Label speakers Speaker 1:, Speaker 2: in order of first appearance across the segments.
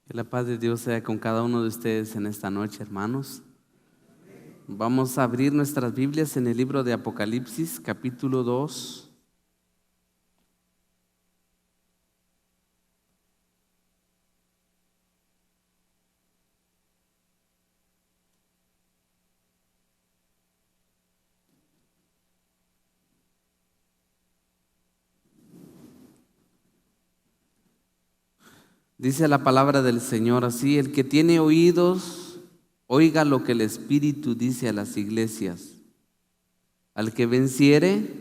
Speaker 1: Que la paz de Dios sea con cada uno de ustedes en esta noche, hermanos. Vamos a abrir nuestras Biblias en el libro de Apocalipsis, capítulo 2. Dice la palabra del Señor así: el que tiene oídos, oiga lo que el Espíritu dice a las iglesias. Al que venciere,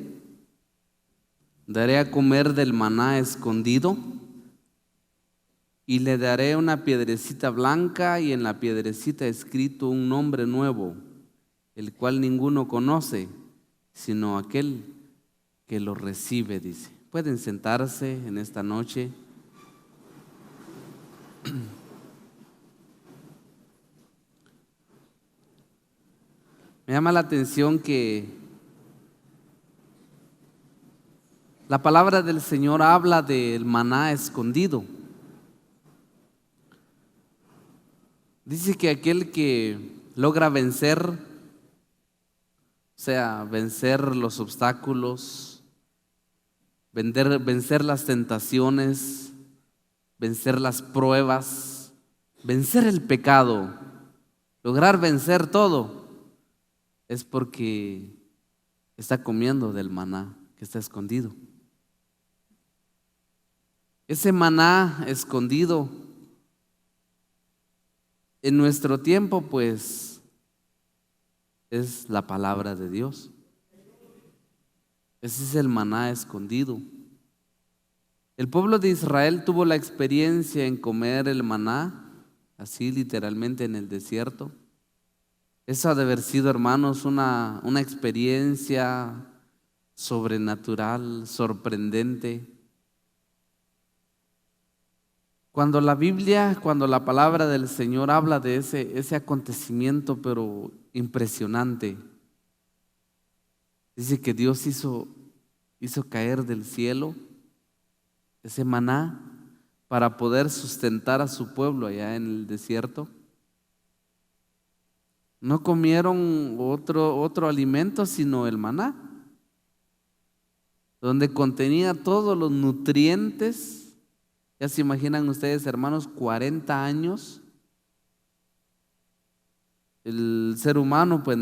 Speaker 1: daré a comer del maná escondido, y le daré una piedrecita blanca, y en la piedrecita escrito un nombre nuevo, el cual ninguno conoce, sino aquel que lo recibe, dice. Pueden sentarse en esta noche. Me llama la atención que la palabra del Señor habla del maná escondido. Dice que aquel que logra vencer, o sea, vencer los obstáculos, vencer las tentaciones, vencer las pruebas, vencer el pecado, lograr vencer todo, es porque está comiendo del maná que está escondido. Ese maná escondido en nuestro tiempo, pues, es la palabra de Dios. Ese es el maná escondido. El pueblo de Israel tuvo la experiencia en comer el maná, así literalmente en el desierto. Eso ha de haber sido, hermanos, una experiencia sobrenatural, sorprendente. Cuando la Biblia, cuando la palabra del Señor habla de ese acontecimiento, pero impresionante, dice que Dios hizo caer del cielo ese maná para poder sustentar a su pueblo allá en el desierto. No comieron otro alimento sino el maná, donde contenía todos los nutrientes. Ya se imaginan ustedes, hermanos, 40 años. El ser humano pues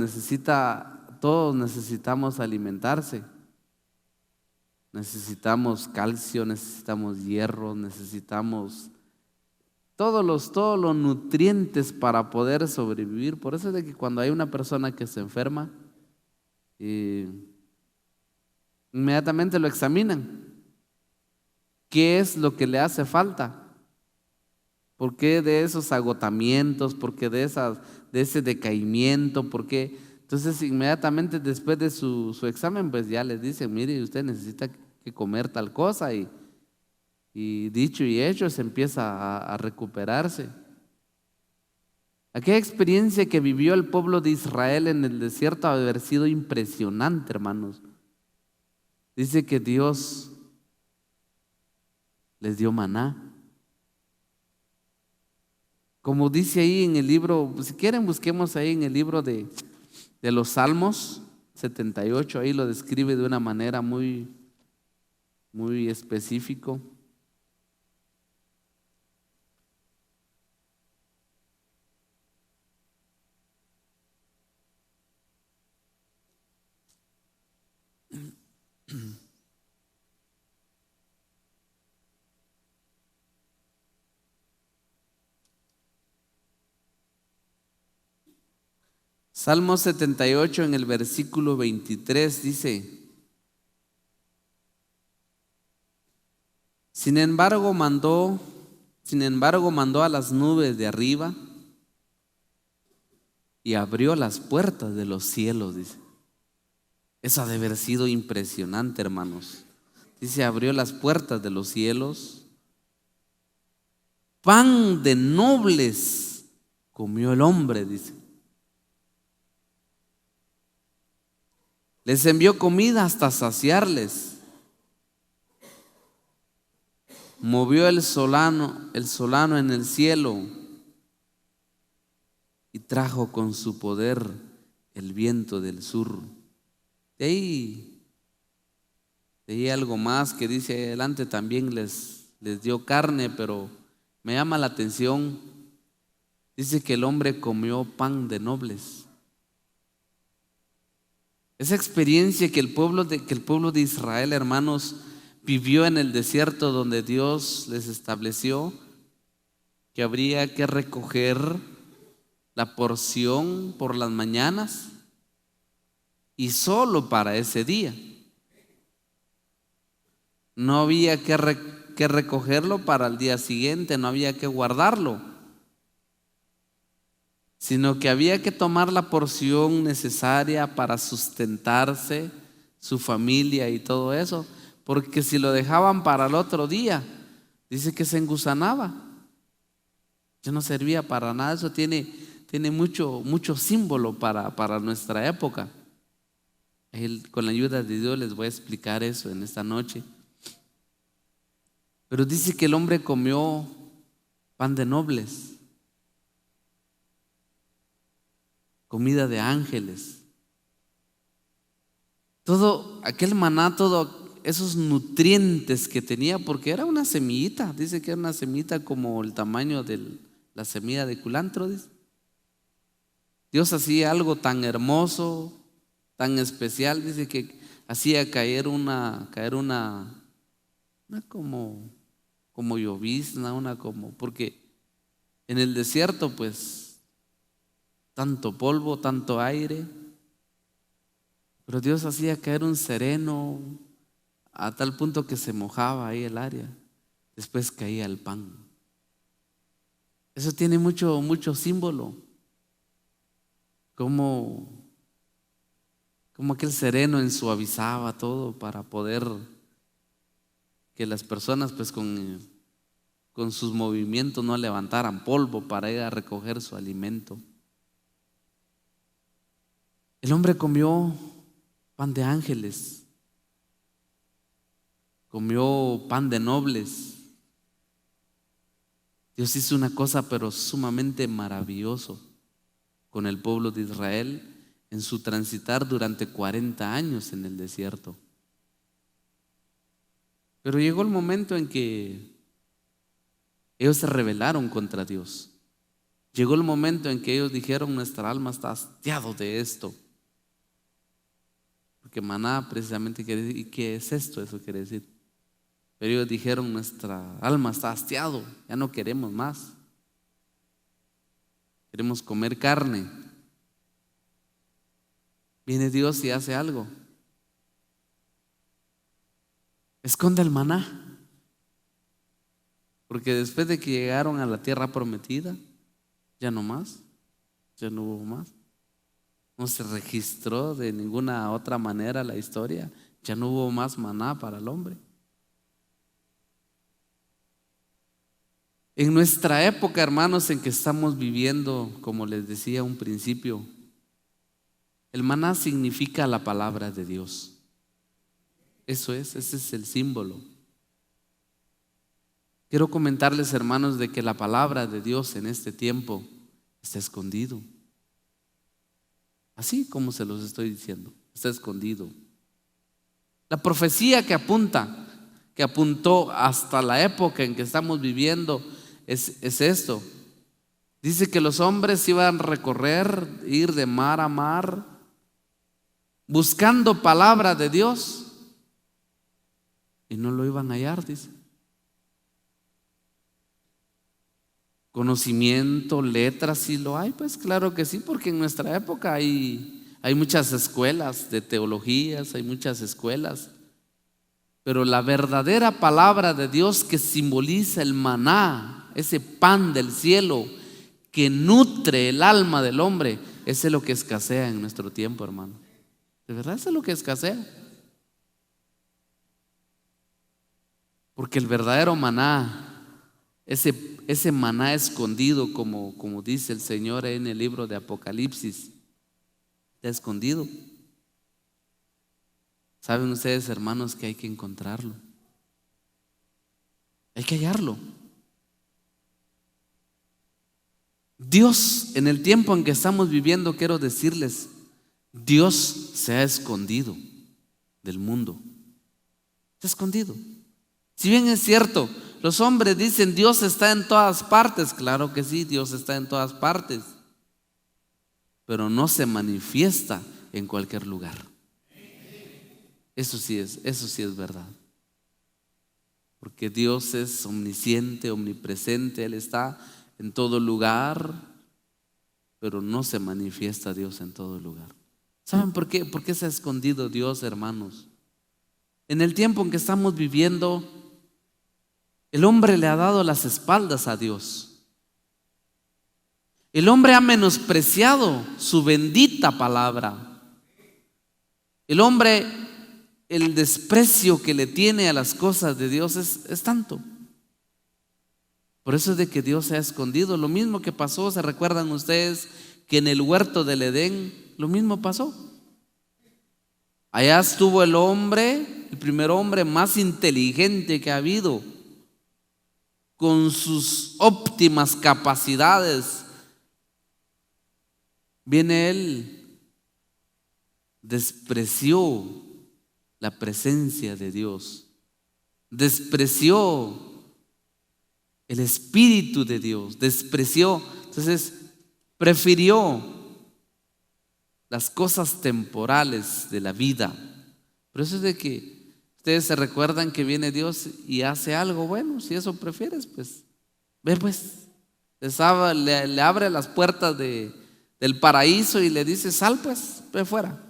Speaker 1: todos necesitamos alimentarse. Necesitamos calcio, necesitamos hierro, necesitamos todos los nutrientes para poder sobrevivir. Por eso es de que cuando hay una persona que se enferma, inmediatamente lo examinan. ¿Qué es lo que le hace falta? ¿Por qué de esos agotamientos? ¿Por qué de ese decaimiento? ¿Por qué? Entonces inmediatamente después de su examen, pues ya les dicen: mire, usted necesita que comer tal cosa, y dicho y hecho se empieza a recuperarse. Aquella experiencia que vivió el pueblo de Israel en el desierto ha de haber sido impresionante, hermanos. Dice que Dios les dio maná. Como dice ahí en el libro, si quieren busquemos ahí en el libro de los Salmos 78, ahí lo describe de una manera muy, muy específico. Salmo 78 en el versículo 23 dice: Sin embargo mandó a las nubes de arriba y abrió las puertas de los cielos, dice. Eso ha de haber sido impresionante, hermanos. Dice: abrió las puertas de los cielos. Pan de nobles comió el hombre, dice. Les envió comida hasta saciarles. movió el solano en el cielo y trajo con su poder el viento del sur. De ahí algo más que dice ahí adelante, también les dio carne, pero me llama la atención. Dice que el hombre comió pan de nobles. Esa experiencia que el pueblo de Israel, hermanos, vivió en el desierto, donde Dios les estableció que habría que recoger la porción por las mañanas y solo para ese día. No había que recogerlo para el día siguiente, no había que guardarlo, sino que había que tomar la porción necesaria para sustentarse, su familia y todo eso, porque si lo dejaban para el otro día, dice que se engusanaba, ya no servía para nada. Eso tiene mucho símbolo para nuestra época. Con la ayuda de Dios les voy a explicar eso en esta noche. Pero dice que el hombre comió pan de nobles, comida de ángeles. Todo aquel maná, todos esos nutrientes que tenía, porque era una semillita, dice que era una semillita como el tamaño de la semilla de culantro, dice. Dios hacía algo tan hermoso, tan especial, dice que hacía caer una como llovizna, porque en el desierto pues tanto polvo, tanto aire, pero Dios hacía caer un sereno a tal punto que se mojaba ahí el área, después caía el pan. Eso tiene mucho símbolo, como aquel sereno ensuavizaba todo para poder que las personas pues con sus movimientos no levantaran polvo para ir a recoger su alimento. El hombre comió pan de ángeles, comió pan de nobles. Dios hizo una cosa pero sumamente maravilloso con el pueblo de Israel en su transitar durante 40 años en el desierto. Pero llegó el momento en que ellos se rebelaron contra Dios. Llegó el momento en que ellos dijeron: nuestra alma está hastiado de esto. Porque maná precisamente quiere decir, ¿y qué es esto? Eso quiere decir. Pero ellos dijeron: nuestra alma está hastiado, ya no queremos más. Queremos comer carne. Viene Dios y hace algo. Esconde el maná. Porque después de que llegaron a la tierra prometida, ya no más, ya no hubo más. No se registró de ninguna otra manera la historia. Ya no hubo más maná para el hombre. En nuestra época, hermanos, en que estamos viviendo, como les decía un principio, el maná significa la palabra de Dios. Ese es el símbolo. Quiero comentarles, hermanos, de que la palabra de Dios en este tiempo está escondido. Así como se los estoy diciendo, está escondido. La profecía que apuntó hasta la época en que estamos viviendo es esto. Dice que los hombres iban a recorrer, ir de mar a mar, buscando palabra de Dios, y no lo iban a hallar, dice. Conocimiento, letras, ¿sí lo hay? Pues claro que sí, porque en nuestra época hay muchas escuelas de teologías, hay muchas escuelas, pero la verdadera palabra de Dios que simboliza el maná, ese pan del cielo que nutre el alma del hombre, ese es lo que escasea en nuestro tiempo, hermano. De verdad, eso es lo que escasea. Porque el verdadero maná, ese maná escondido, como dice el Señor en el libro de Apocalipsis, está escondido. Saben ustedes, hermanos, que hay que encontrarlo. Hay que hallarlo. Dios, en el tiempo en que estamos viviendo, quiero decirles, Dios se ha escondido del mundo. Se ha escondido. Si bien es cierto, los hombres dicen Dios está en todas partes. Claro que sí, Dios está en todas partes, pero no se manifiesta en cualquier lugar. Eso sí es verdad. Porque Dios es omnisciente, omnipresente, Él está en todo lugar, pero no se manifiesta Dios en todo lugar. ¿Saben por qué? ¿Por qué se ha escondido Dios, hermanos? En el tiempo en que estamos viviendo, el hombre le ha dado las espaldas a Dios. El hombre ha menospreciado su bendita palabra. El hombre, el desprecio que le tiene a las cosas de Dios es tanto. Por eso es de que Dios se ha escondido. Lo mismo que pasó, ¿se recuerdan ustedes que en el huerto del Edén lo mismo pasó? Allá estuvo el hombre, el primer hombre más inteligente que ha habido, con sus óptimas capacidades. Viene él, despreció la presencia de Dios, despreció el Espíritu de Dios, despreció, entonces prefirió las cosas temporales de la vida. Por eso es de que ustedes se recuerdan que viene Dios y hace algo bueno. Si eso prefieres, pues ve, pues le abre las puertas del paraíso y le dice: sal, pues, ve fuera.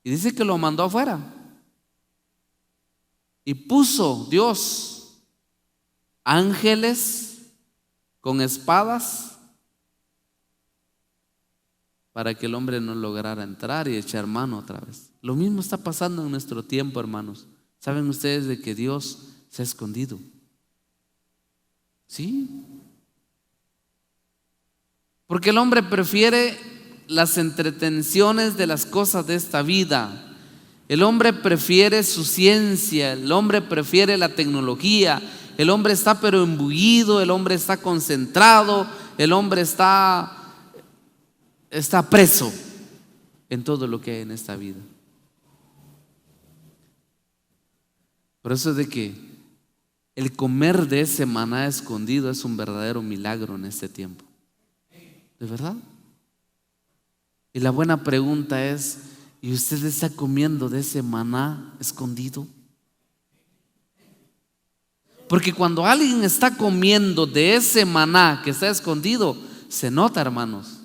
Speaker 1: Y dice que lo mandó afuera y puso Dios ángeles con espadas para que el hombre no lograra entrar y echar mano otra vez. Lo mismo está pasando en nuestro tiempo, hermanos. ¿Saben ustedes de que Dios se ha escondido? Sí. Porque el hombre prefiere las entretenciones de las cosas de esta vida. El hombre prefiere su ciencia, el hombre prefiere la tecnología. El hombre está pero imbuido, el hombre está concentrado, el hombre está preso en todo lo que hay en esta vida. Por eso es de que el comer de ese maná escondido es un verdadero milagro en este tiempo. ¿De verdad? Y la buena pregunta es: ¿y usted está comiendo de ese maná escondido? Porque cuando alguien está comiendo de ese maná que está escondido, se nota, hermanos.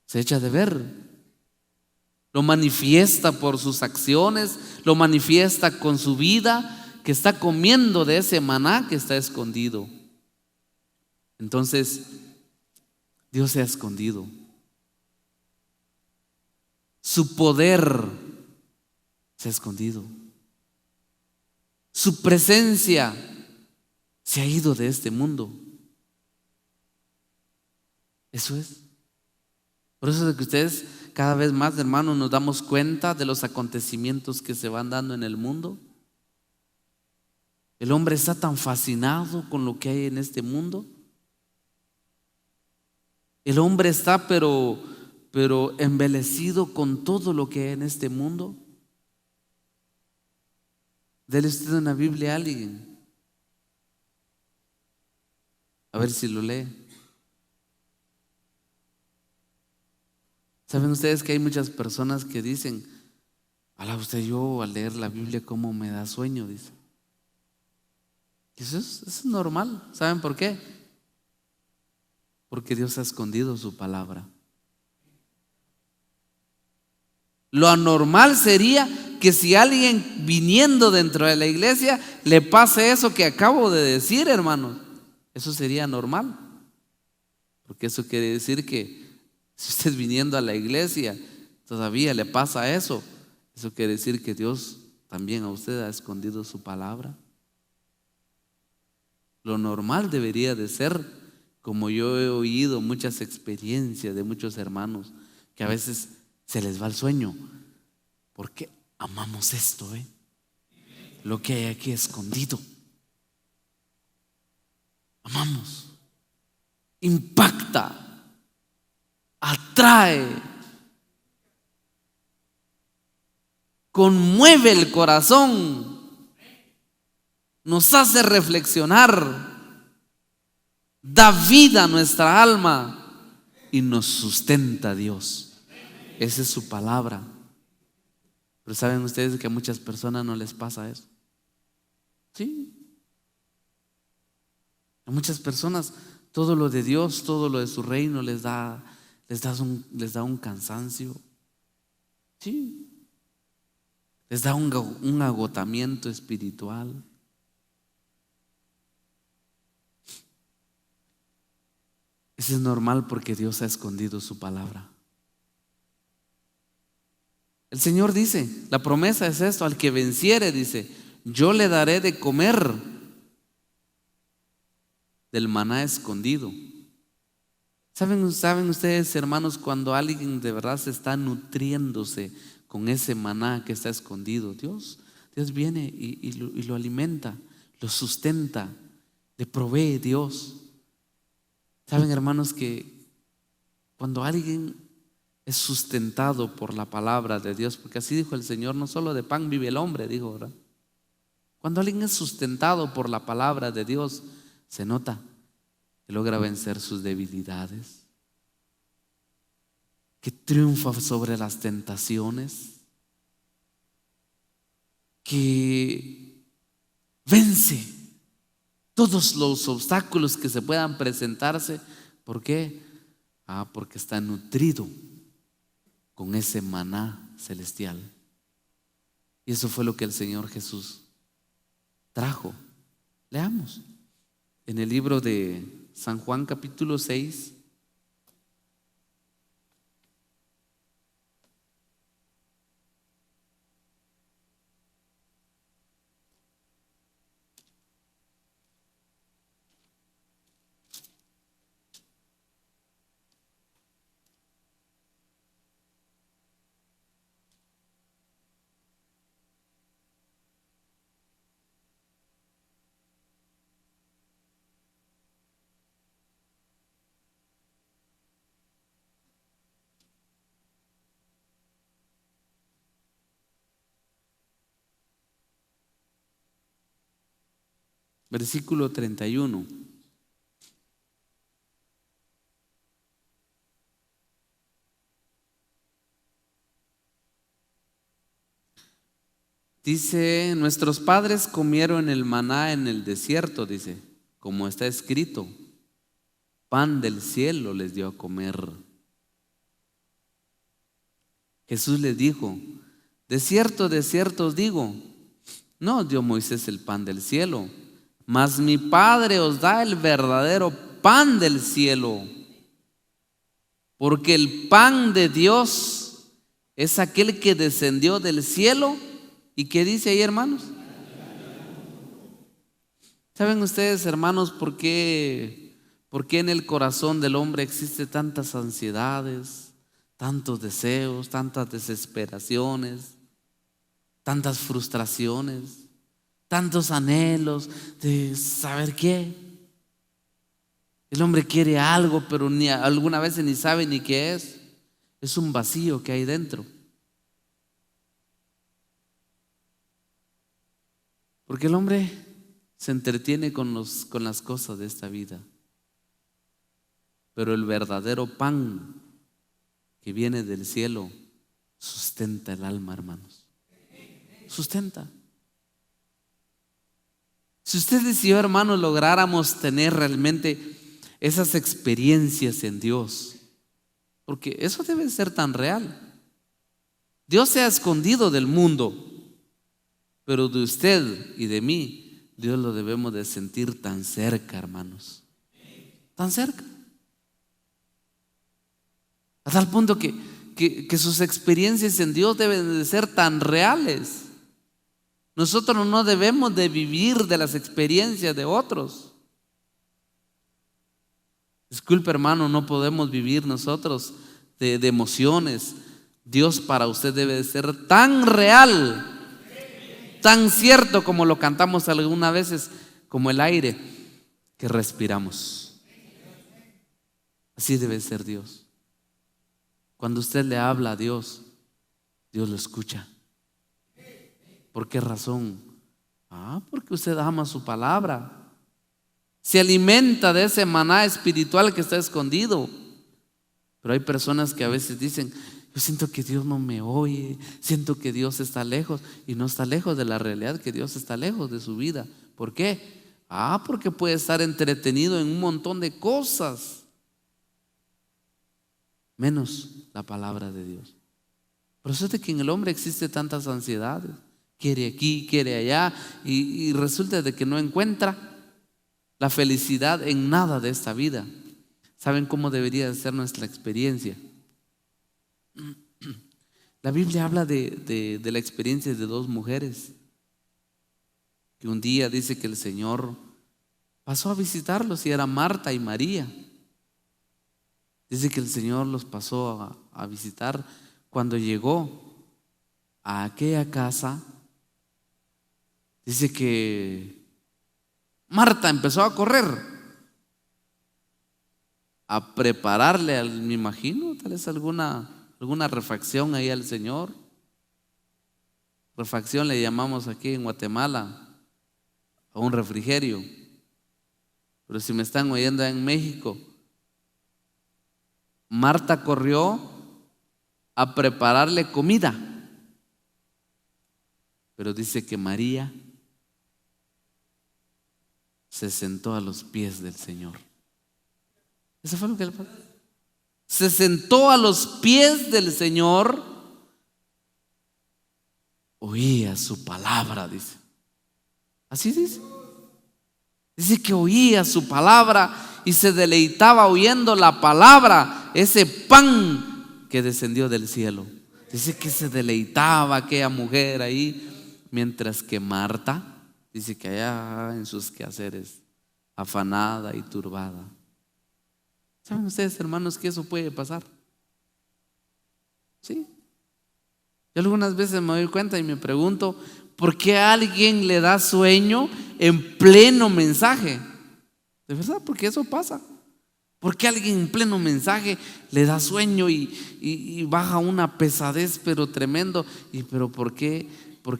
Speaker 1: Se echa de ver. Lo manifiesta por sus acciones, lo manifiesta con su vida, que está comiendo de ese maná que está escondido. Entonces, Dios se ha escondido. Su poder se ha escondido. Su presencia se ha ido de este mundo. Eso es. Por eso es que ustedes cada vez más, hermanos, nos damos cuenta de los acontecimientos que se van dando en el mundo. El hombre está tan fascinado con lo que hay en este mundo. El hombre está pero embelecido con todo lo que hay en este mundo. Dele usted una Biblia a alguien, a ver si lo lee. ¿Saben ustedes que hay muchas personas que dicen: ala, usted, yo al leer la Biblia cómo me da sueño? Dice. Eso es normal. ¿Saben por qué? Porque Dios ha escondido su palabra. Lo anormal sería que si alguien viniendo dentro de la iglesia le pase eso que acabo de decir, hermanos. Eso sería normal. Porque eso quiere decir que si usted viniendo a la iglesia todavía le pasa eso, eso quiere decir que Dios también a usted ha escondido su palabra. Lo normal debería de ser, como yo he oído muchas experiencias de muchos hermanos, que a veces se les va el sueño. ¿Por qué amamos esto? lo que hay aquí escondido. Amamos, impacta, atrae, conmueve el corazón, nos hace reflexionar, da vida a nuestra alma y nos sustenta Dios. Esa es su palabra. Pero saben ustedes que a muchas personas no les pasa eso. Sí. A muchas personas todo lo de Dios, todo lo de su reino les da un cansancio. Sí. Les da un agotamiento espiritual. Eso es normal porque Dios ha escondido su palabra. El Señor dice, la promesa es esto: al que venciere, dice, yo le daré de comer del maná escondido. ¿Saben ustedes, hermanos, cuando alguien de verdad se está nutriéndose con ese maná que está escondido? Dios viene y lo alimenta, lo sustenta, le provee Dios. ¿Saben, hermanos, que cuando alguien es sustentado por la palabra de Dios, porque así dijo el Señor, no solo de pan vive el hombre, dijo, ¿verdad? Cuando alguien es sustentado por la palabra de Dios, se nota que logra vencer sus debilidades, que triunfa sobre las tentaciones, que vence todos los obstáculos que se puedan presentarse. ¿Por qué? Porque está nutrido con ese maná celestial. Y eso fue lo que el Señor Jesús trajo. Leamos en el libro de San Juan capítulo 6. Versículo 31. Dice, nuestros padres comieron el maná en el desierto, dice, como está escrito, pan del cielo les dio a comer. Jesús les dijo, de cierto os digo, no os dio Moisés el pan del cielo, mas mi Padre os da el verdadero pan del cielo. Porque el pan de Dios es aquel que descendió del cielo. ¿Y qué dice ahí, hermanos? ¿Saben ustedes, hermanos, por qué en el corazón del hombre existe tantas ansiedades, tantos deseos, tantas desesperaciones, tantas frustraciones, tantos anhelos de saber qué? El hombre quiere algo, pero alguna vez ni sabe ni qué es. Es un vacío que hay dentro. Porque el hombre se entretiene con las cosas de esta vida. Pero el verdadero pan que viene del cielo sustenta el alma, hermanos. Sustenta. Si ustedes y yo, hermanos, lográramos tener realmente esas experiencias en Dios, porque eso debe ser tan real. Dios se ha escondido del mundo, pero de usted y de mí, Dios lo debemos de sentir tan cerca, hermanos. Tan cerca. A tal punto que sus experiencias en Dios deben de ser tan reales. Nosotros no debemos de vivir de las experiencias de otros. Disculpe, hermano, no podemos vivir nosotros de emociones. Dios para usted debe de ser tan real tan cierto como lo cantamos algunas veces, como el aire que respiramos. Así debe ser Dios. Cuando usted le habla a Dios, Dios lo escucha. ¿Por qué razón? Porque usted ama su palabra. Se alimenta de ese maná espiritual que está escondido. Pero hay personas que a veces dicen: yo siento que Dios no me oye, siento que Dios está lejos. Y no está lejos de la realidad, que Dios está lejos de su vida. ¿Por qué? Porque puede estar entretenido en un montón de cosas, menos la palabra de Dios. Por eso es de que en el hombre existe tantas ansiedades. Quiere aquí, quiere allá, y resulta de que no encuentra la felicidad en nada de esta vida. ¿Saben cómo debería ser nuestra experiencia? La Biblia habla de la experiencia de dos mujeres que un día dice que el Señor pasó a visitarlos, y era Marta y María. Dice que el Señor los pasó a visitar. Cuando llegó a aquella casa, dice que Marta empezó a correr, a prepararle, me imagino, tal vez alguna refacción ahí al Señor. Refacción le llamamos aquí en Guatemala a un refrigerio. Pero si me están oyendo en México, Marta corrió a prepararle comida. Pero dice que María se sentó a los pies del Señor. Eso fue lo que le pasó. Se sentó a los pies del Señor, oía su palabra, dice. Así dice. Dice que oía su palabra y se deleitaba oyendo la palabra, ese pan que descendió del cielo. Dice que se deleitaba aquella mujer ahí, mientras que Marta, dice que allá en sus quehaceres, afanada y turbada. ¿Saben ustedes, hermanos, que eso puede pasar? Sí. Yo algunas veces me doy cuenta y me pregunto: ¿por qué a alguien le da sueño en pleno mensaje? De verdad, porque eso pasa. ¿Por qué a alguien en pleno mensaje le da sueño y baja una pesadez pero tremendo? Pero ¿por qué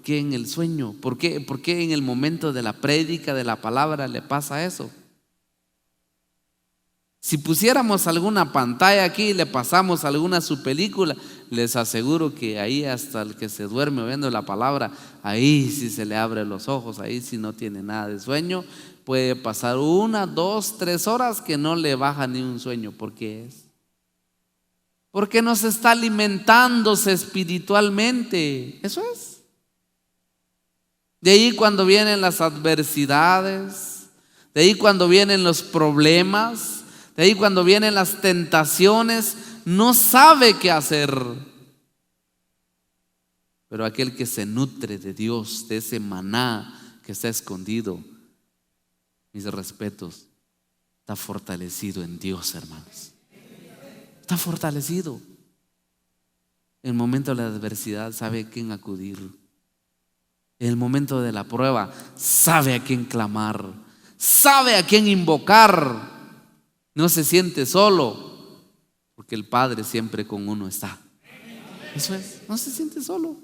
Speaker 1: en el sueño? ¿Por qué en el momento de la prédica, de la palabra, le pasa eso? Si pusiéramos alguna pantalla aquí y le pasamos alguna su película, les aseguro que ahí hasta el que se duerme oyendo la palabra, ahí sí se le abren los ojos, ahí sí no tiene nada de sueño. Puede pasar 1, 2, 3 horas que no le baja ni un sueño. ¿Por qué es? Porque nos está alimentándose espiritualmente. Eso es. De ahí cuando vienen las adversidades, de ahí cuando vienen los problemas, de ahí cuando vienen las tentaciones, no sabe qué hacer. Pero aquel que se nutre de Dios, de ese maná que está escondido, mis respetos, está fortalecido en Dios, hermanos. Está fortalecido. En el momento de la adversidad sabe a quién acudir. En el momento de la prueba sabe a quién clamar, sabe a quién invocar. No se siente solo, porque el Padre siempre con uno está. Eso es, no se siente solo.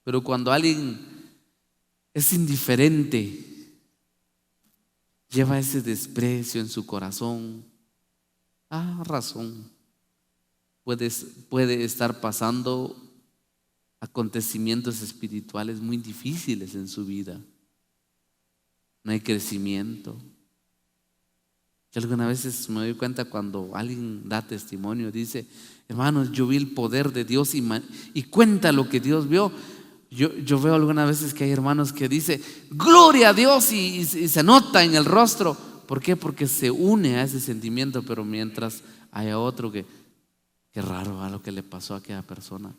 Speaker 1: Pero cuando alguien es indiferente, lleva ese desprecio en su corazón, razón, puede estar pasando acontecimientos espirituales muy difíciles en su vida. No hay crecimiento. Yo algunas veces me doy cuenta cuando alguien da testimonio, dice: hermanos, yo vi el poder de Dios y cuenta lo que Dios vio. Yo veo algunas veces que hay hermanos que dicen gloria a Dios y se nota en el rostro. ¿Por qué? Porque se une a ese sentimiento. Pero mientras haya otro que qué raro lo que le pasó a aquella persona,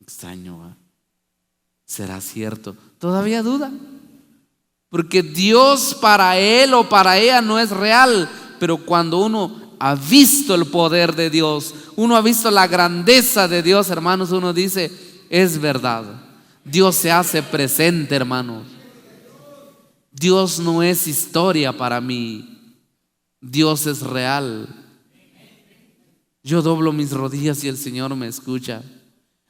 Speaker 1: extraño, ¿será cierto? Todavía duda, porque Dios para él o para ella no es real. Pero cuando uno ha visto el poder de Dios, uno ha visto la grandeza de Dios, hermanos, uno dice: es verdad. Dios se hace presente, hermanos. Dios no es historia para mí. Dios es real. Yo doblo mis rodillas y el Señor me escucha.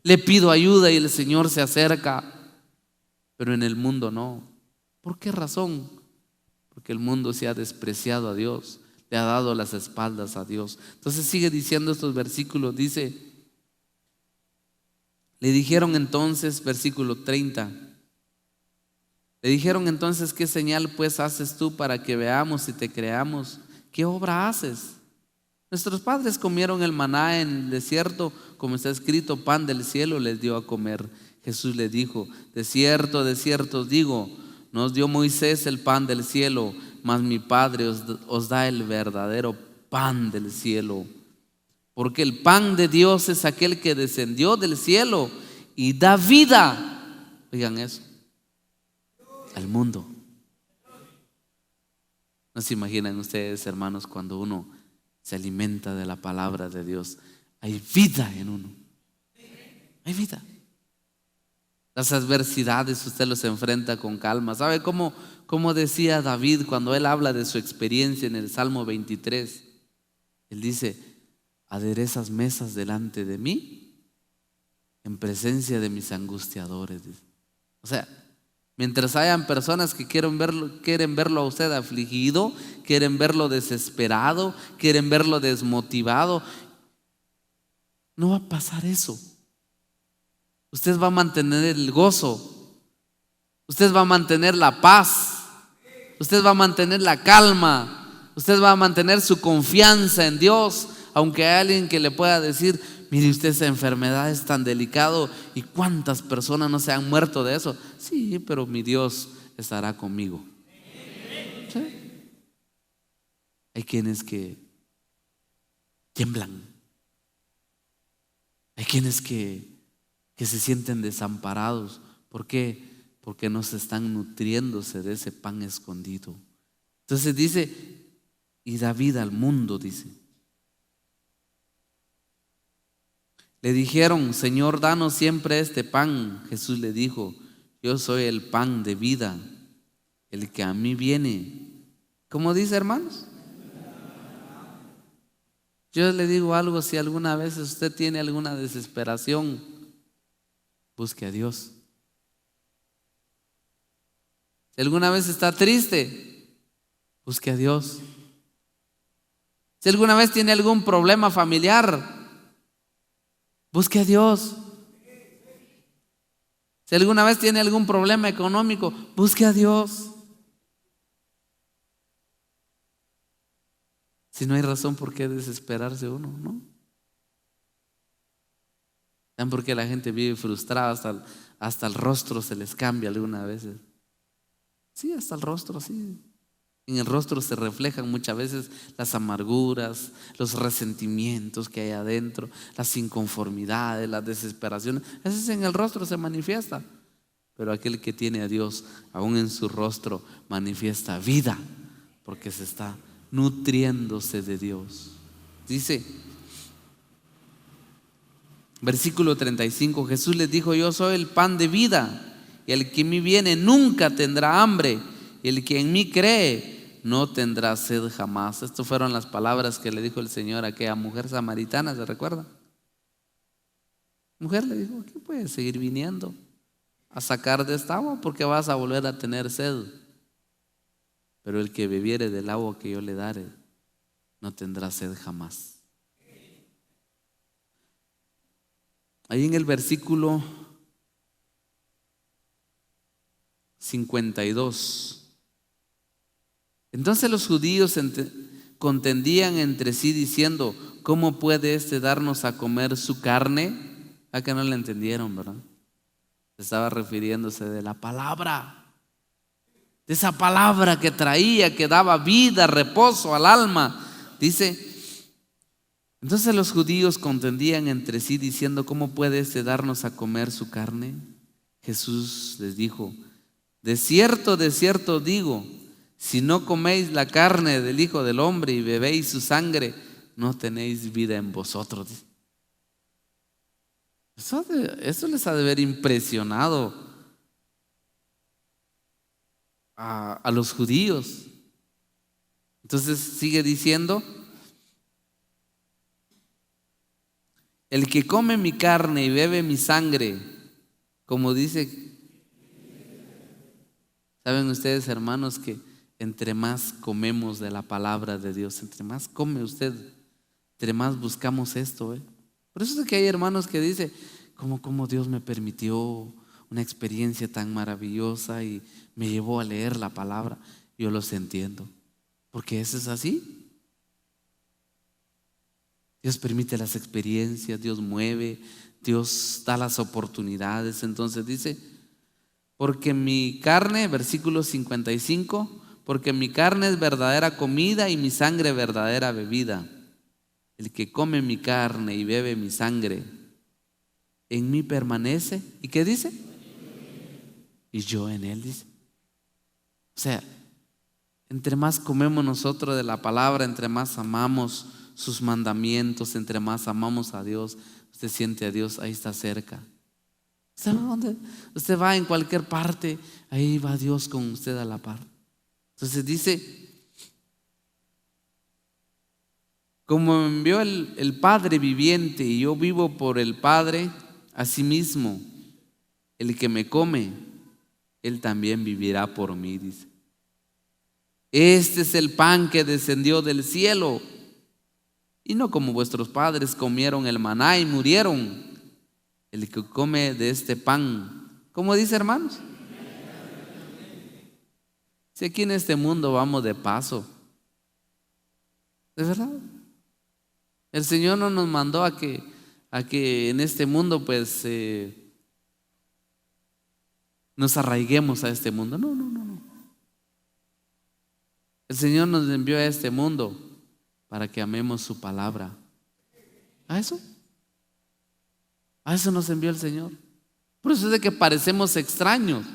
Speaker 1: Le pido ayuda y el Señor se acerca. Pero en el mundo no. ¿Por qué razón? Porque el mundo se ha despreciado a Dios, le ha dado las espaldas a Dios. Entonces sigue diciendo estos versículos, dice, le dijeron entonces, versículo 30, le dijeron entonces: ¿qué señal pues haces tú para que veamos y te creamos? ¿Qué obra haces? Nuestros padres comieron el maná en el desierto, como está escrito, pan del cielo les dio a comer. Jesús le dijo: de cierto os digo, no os dio Moisés el pan del cielo, mas mi Padre os da el verdadero pan del cielo. Porque el pan de Dios es aquel que descendió del cielo y da vida, oigan eso, al mundo. ¿No se imaginan ustedes, hermanos, cuando uno se alimenta de la palabra de Dios? Hay vida en uno. Hay vida. Las adversidades usted los enfrenta con calma. ¿Sabe cómo decía David cuando él habla de su experiencia en el Salmo 23? Él dice: aderezas mesas delante de mí en presencia de mis angustiadores. O sea, mientras hayan personas que quieren verlo a usted afligido, quieren verlo desesperado, quieren verlo desmotivado, no va a pasar eso. Usted va a mantener el gozo, usted va a mantener la paz, usted va a mantener la calma, usted va a mantener su confianza en Dios, aunque hay alguien que le pueda decir: mire usted, esa enfermedad es tan delicado y cuántas personas no se han muerto de eso. Sí, pero mi Dios estará conmigo. ¿Sí? Hay quienes que tiemblan, hay quienes que se sienten desamparados. ¿Por qué? Porque no se están nutriéndose de ese pan escondido. Entonces dice: y da vida al mundo, dice. Le dijeron: Señor, danos siempre este pan. Jesús le dijo: yo soy el pan de vida. El que a mí viene, ¿cómo dice, hermanos? Yo le digo algo: si alguna vez usted tiene alguna desesperación, busque a Dios. Si alguna vez está triste, busque a Dios. Si alguna vez tiene algún problema familiar, busque a Dios. Si alguna vez tiene algún problema económico, busque a Dios. Si no hay razón por qué desesperarse uno, ¿no? ¿Saben por qué la gente vive frustrada? Hasta el rostro se les cambia algunas veces. Sí, hasta el rostro, sí. En el rostro se reflejan muchas veces las amarguras, los resentimientos que hay adentro, las inconformidades, las desesperaciones. A veces en el rostro se manifiesta. Pero aquel que tiene a Dios, aún en su rostro manifiesta vida, porque se está nutriéndose de Dios. Dice, versículo 35, Jesús les dijo: yo soy el pan de vida, y el que en mí viene nunca tendrá hambre, y el que en mí cree no tendrá sed jamás. Estas fueron las palabras que le dijo el Señor a aquella mujer samaritana, ¿se recuerda? Mujer, le dijo: ¿qué puedes seguir viniendo a sacar de esta agua? Porque vas a volver a tener sed. Pero el que bebiere del agua que yo le daré no tendrá sed jamás. Ahí en el versículo 52. Entonces los judíos contendían entre sí diciendo: ¿cómo puede este darnos a comer su carne? A que no le entendieron, ¿verdad? Estaba refiriéndose de la palabra, de esa palabra que traía, que daba vida, reposo al alma. Dice, entonces los judíos contendían entre sí diciendo: ¿cómo puede este darnos a comer su carne? Jesús les dijo: de cierto os digo, si no coméis la carne del Hijo del Hombre y bebéis su sangre, no tenéis vida en vosotros. Eso les ha de haber impresionado a los judíos. Entonces sigue diciendo, el que come mi carne y bebe mi sangre, como dice, saben ustedes, hermanos, que entre más comemos de la palabra de Dios, entre más come usted, entre más buscamos esto, Por eso es que hay hermanos que dicen, ¿cómo Dios me permitió una experiencia tan maravillosa y me llevó a leer la palabra? Yo los entiendo, porque eso es así. Dios permite las experiencias, Dios mueve, Dios da las oportunidades. Entonces dice, porque mi carne, versículo 55, porque mi carne es verdadera comida y mi sangre verdadera bebida. El que come mi carne y bebe mi sangre, en mí permanece. ¿Y qué dice? Y yo en él, dice. O sea, entre más comemos nosotros de la palabra, entre más amamos sus mandamientos, entre más amamos a Dios, usted siente a Dios, ahí está cerca. ¿Sabe dónde? Usted va en cualquier parte, ahí va Dios con usted a la par. Entonces dice, como me envió el Padre viviente y yo vivo por el Padre, asimismo, el que me come, él también vivirá por mí, dice. Este es el pan que descendió del cielo, y no como vuestros padres comieron el maná y murieron. El que come de este pan, ¿cómo dice, hermanos? Si aquí en este mundo vamos de paso, de verdad. El Señor no nos mandó a que en este mundo pues nos arraiguemos a este mundo. No. El Señor nos envió a este mundo para que amemos su palabra. ¿A eso? A eso nos envió el Señor. Por eso es de que parecemos extraños.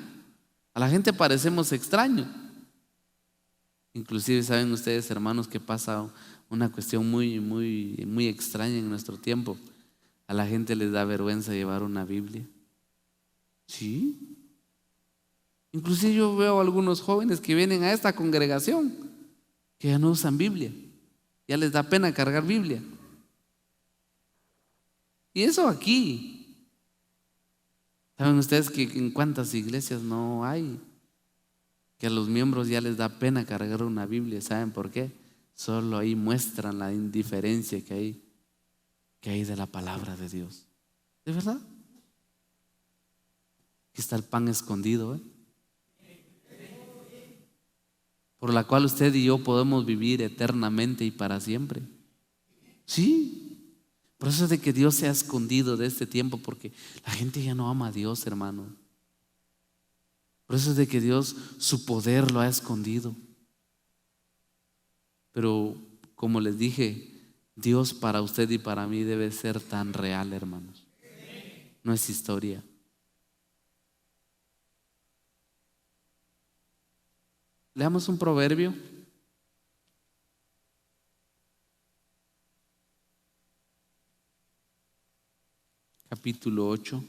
Speaker 1: A la gente parecemos extraños. Inclusive saben ustedes, hermanos, que pasa una cuestión muy extraña en nuestro tiempo. A la gente les da vergüenza llevar una Biblia. Sí. Inclusive yo veo a algunos jóvenes que vienen a esta congregación que ya no usan Biblia. Ya les da pena cargar Biblia. Y eso aquí. ¿Saben ustedes que en cuántas iglesias no hay? Que a los miembros ya les da pena cargar una Biblia. ¿Saben por qué? Solo ahí muestran la indiferencia que hay de la palabra de Dios. ¿De verdad? Aquí está el pan escondido, por la cual usted y yo podemos vivir eternamente y para siempre. Sí. Por eso es de que Dios se ha escondido de este tiempo, porque la gente ya no ama a Dios, hermano. Por eso es de que Dios, su poder lo ha escondido. Pero como les dije, Dios para usted y para mí debe ser tan real, hermanos. No es historia. Leamos un proverbio. Capítulo 8.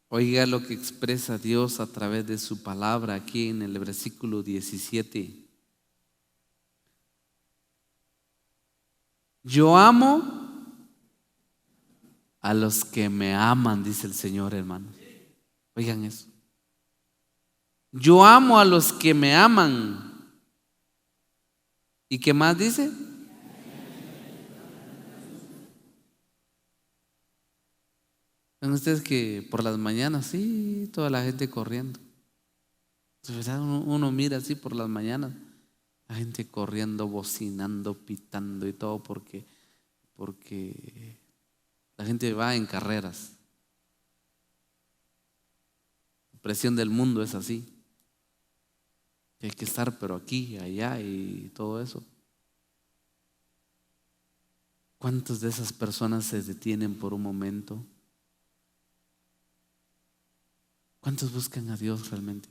Speaker 1: Oiga lo que expresa Dios a través de su palabra aquí en el versículo 17. Yo amo a los que me aman, dice el Señor, hermanos. Oigan eso. Yo amo a los que me aman. ¿Y qué más dice? ¿Ven ustedes que por las mañanas, sí, toda la gente corriendo? De verdad, uno mira así por las mañanas, la gente corriendo, bocinando, pitando y todo porque la gente va en carreras. La presión del mundo es así. Que hay que estar pero aquí, allá y todo eso. ¿Cuántas de esas personas se detienen por un momento? ¿Cuántos buscan a Dios realmente?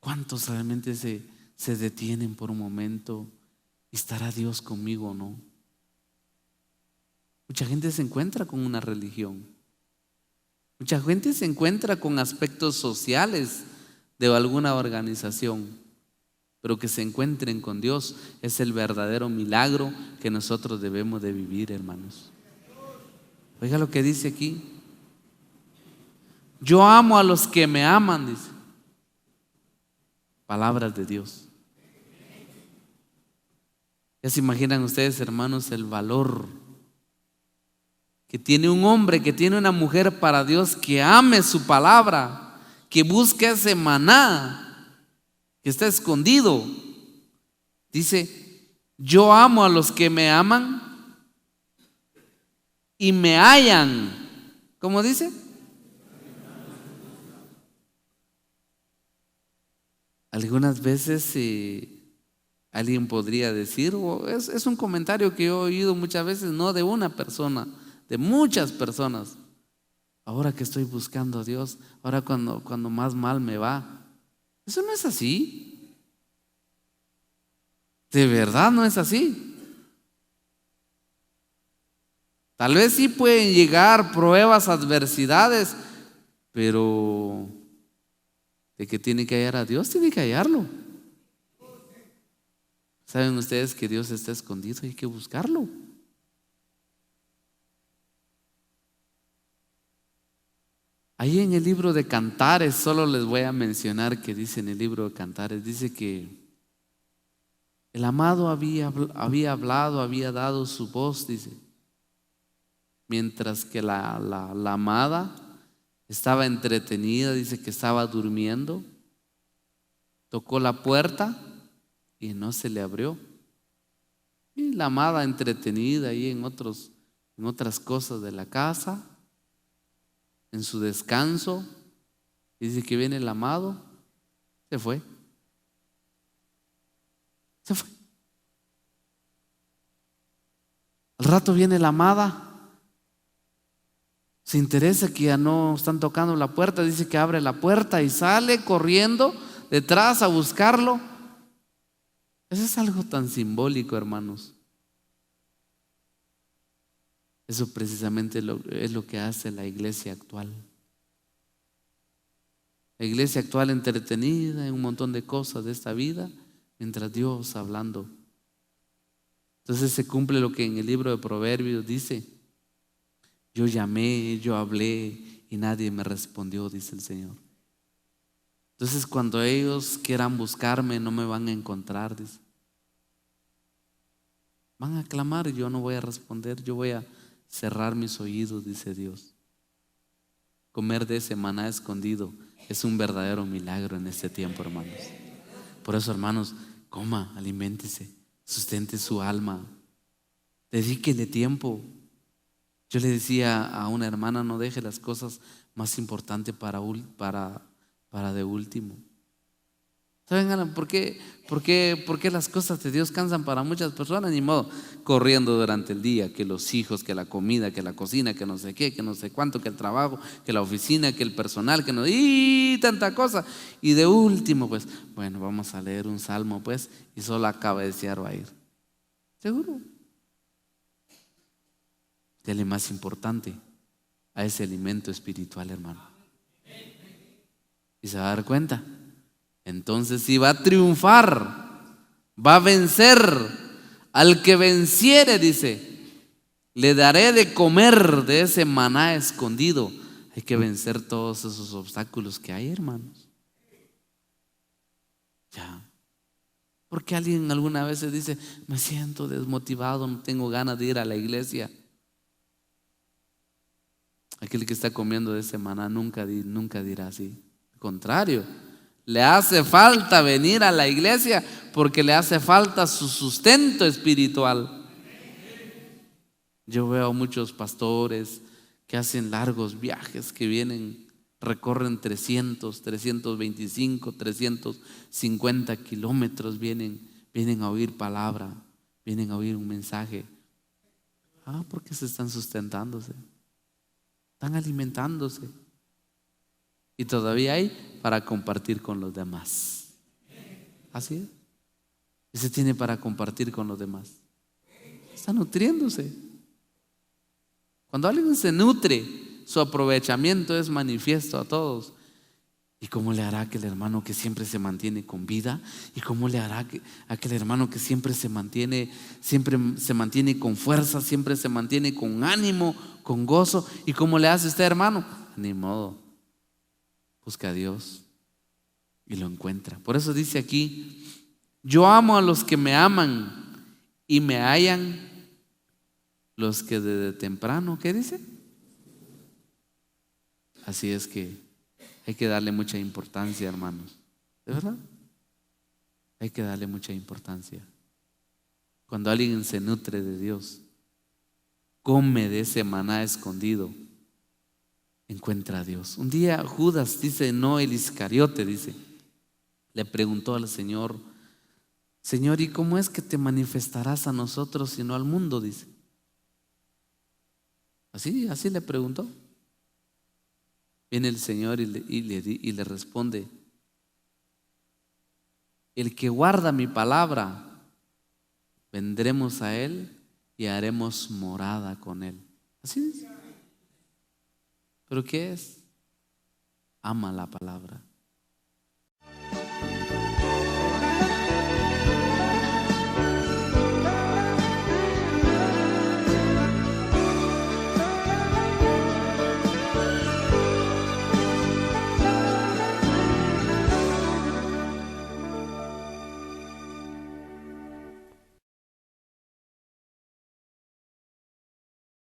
Speaker 1: ¿Cuántos realmente se detienen por un momento? ¿Estará Dios conmigo o no? Mucha gente se encuentra con una religión. Mucha gente se encuentra con aspectos sociales de alguna organización, pero que se encuentren con Dios es el verdadero milagro que nosotros debemos de vivir, hermanos. Oiga lo que dice aquí. Yo amo a los que me aman, dice. Palabras de Dios. ¿Ya se imaginan ustedes, hermanos, el valor que tiene un hombre, que tiene una mujer para Dios, que ame su palabra, que busque ese maná que está escondido? Dice, yo amo a los que me aman y me hallan. ¿Cómo dice? Algunas veces alguien podría decir, o es un comentario que yo he oído muchas veces, no de una persona, de muchas personas. Ahora que estoy buscando a Dios, ahora cuando más mal me va. Eso no es así. De verdad no es así. Tal vez sí pueden llegar pruebas, adversidades, pero de que tiene que hallar a Dios, tiene que hallarlo. ¿Saben ustedes que Dios está escondido y hay que buscarlo? Ahí en el libro de Cantares, solo les voy a mencionar que dice en el libro de Cantares, dice que el amado había hablado, había dado su voz, dice, mientras que la amada estaba entretenida, dice que estaba durmiendo, tocó la puerta y no se le abrió. Y la amada entretenida ahí en otras cosas de la casa, en su descanso, dice que viene el amado, se fue. Se fue. Al rato viene la amada, se interesa que ya no están tocando la puerta, dice que abre la puerta y sale corriendo detrás a buscarlo. Eso es algo tan simbólico, hermanos. Eso precisamente es lo que hace la iglesia actual. La iglesia actual entretenida en un montón de cosas de esta vida, mientras Dios hablando. Entonces se cumple lo que en el libro de Proverbios dice: yo llamé, yo hablé y nadie me respondió, dice el Señor. Entonces cuando ellos quieran buscarme no me van a encontrar, dice. Van a clamar y yo no voy a responder, yo voy a cerrar mis oídos, dice Dios. Comer de ese maná escondido es un verdadero milagro en este tiempo, hermanos. Por eso, hermanos, coma, aliméntese, sustente su alma, dedíquele tiempo. Yo le decía a una hermana, no deje las cosas más importantes para de último. ¿Saben por qué las cosas de Dios cansan para muchas personas? Ni modo, corriendo durante el día, que los hijos, que la comida, que la cocina, que no sé qué, que no sé cuánto, que el trabajo, que la oficina, que el personal, que no, y tanta cosa. Y de último, pues, bueno, vamos a leer un salmo, pues, y solo a cabecear va a ir. ¿Seguro? Dele más importante a ese alimento espiritual, hermano. Y se va a dar cuenta. Entonces sí va a triunfar, va a vencer. Al que venciere, dice, le daré de comer de ese maná escondido. Hay que vencer todos esos obstáculos que hay, hermanos. Ya. Porque alguien alguna vez dice, me siento desmotivado, no tengo ganas de ir a la iglesia. Aquel que está comiendo de ese maná nunca dirá así. Al contrario, le hace falta venir a la iglesia porque le hace falta su sustento espiritual. Yo veo a muchos pastores que hacen largos viajes, que vienen, recorren 325, 350 kilómetros, vienen a oír palabra, vienen a oír un mensaje. Porque se están sustentándose, están alimentándose. Y todavía hay para compartir con los demás. Así es. Y se tiene para compartir con los demás. Está nutriéndose. Cuando alguien se nutre, su aprovechamiento es manifiesto a todos. ¿Y cómo le hará a aquel hermano que siempre se mantiene con vida? ¿Y cómo le hará a aquel hermano que siempre se mantiene con fuerza, siempre se mantiene con ánimo, con gozo? ¿Y cómo le hace usted, hermano? Ni modo. Busca a Dios y lo encuentra. Por eso dice aquí: yo amo a los que me aman y me hallan los que desde temprano, ¿qué dice? Así es que hay que darle mucha importancia, hermanos. ¿De verdad? Hay que darle mucha importancia. Cuando alguien se nutre de Dios, come de ese maná escondido, encuentra a Dios. Un día Judas, dice, no el Iscariote, dice, le preguntó al Señor: Señor, ¿y cómo es que te manifestarás a nosotros y no al mundo? Dice. Así le preguntó. Viene el Señor y le responde: el que guarda mi palabra, vendremos a él y haremos morada con él. Así dice. ¿Pero qué es? Ama la palabra.